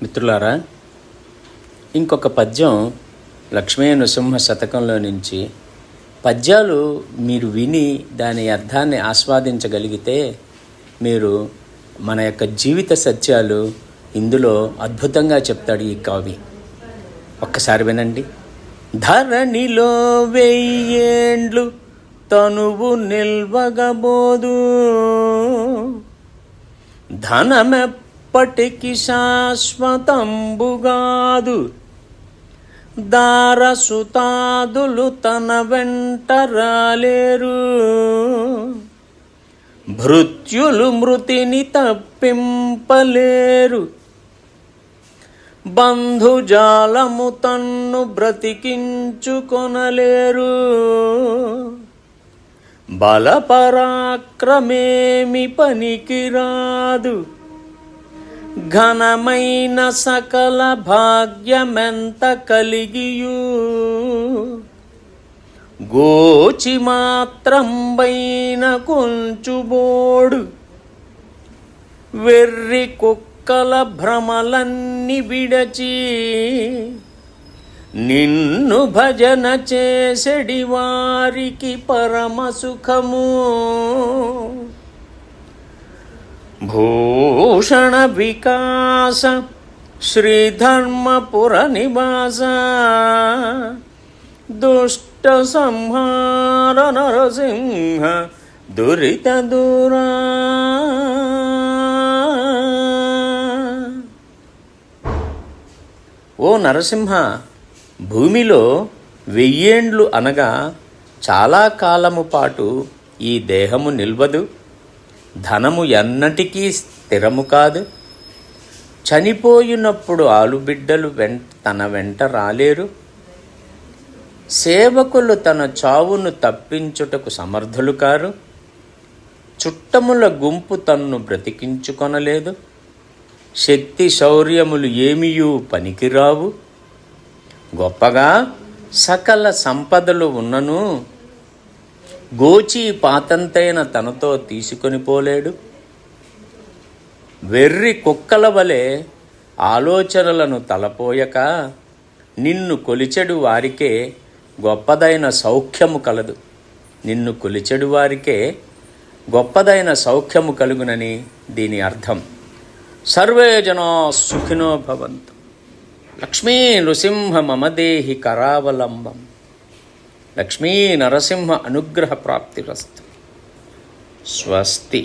మిత్రులారా, ఇంకొక పద్యం లక్ష్మీ నృసింహ శతకంలో నుంచి పద్యాలు మీరు విని దాని అర్థాన్ని ఆస్వాదించగలిగితే మీరు మన యొక్క జీవిత సత్యాలు ఇందులో అద్భుతంగా చెప్తాడు ఈ కవి. ఒక్కసారి వినండి. ధరణిలో 1000 ఏండ్లు తనువు నిల్వగబోదు, ధనమెప్పటికి శాశ్వతంబుగాదు, దారసుతాదులు తన వెంట రాలేరు, భృత్యులు మృతిని తప్పింపలేరు, బంధుజాలము తన్ను బ్రతికించుకొనలేరు, బలపరాక్రమేమి పనికిరాదు, ఘనమైన సకల భాగ్యమెంత కలిగియు, గోచి మాత్రంబైన కొంచుబోడు, వెర్రి కుక్కల భ్రమలన్నీ విడచి, నిన్ను భజన చేసెడి వారికి పరమ సుఖము, భూషణ వికాస శ్రీధర్మపుర నివాస, దుష్ట సంహార నరసింహ దురిత దూరా. ఓ నరసింహ, భూమిలో 1000 ఏండ్లు అనగా చాలా కాలము పాటు ఈ దేహము నిల్వదు, ధనము ఎన్నటికీ స్థిరము కాదు, చనిపోయినప్పుడు ఆలుబిడ్డలు తన వెంట రాలేరు, సేవకులు తన చావును తప్పించుటకు సమర్థులు కారు, చుట్టముల గుంపు తన్ను బ్రతికించుకొనలేదు, శక్తి శౌర్యములు ఏమియూ పనికిరావు, గొప్పగా సకల సంపదలు ఉన్నను గోచి పాతంతైన తనతో తీసుకొని పోలేడు, వెర్రి కుక్కల వలె ఆలోచనలను తలపోయక నిన్ను కొలిచెడు వారికే గొప్పదైన సౌఖ్యము కలదు, నిన్ను కొలిచెడు వారికే గొప్పదైన సౌఖ్యము కలుగునని దీని అర్థం. సర్వే జనా సుఖినో భవంతు. లక్ష్మీ నృసింహ మమదేహి కరావలంబం. లక్ష్మీ నరసింహ అనుగ్రహ ప్రాప్తిరస్తు. స్వస్తి.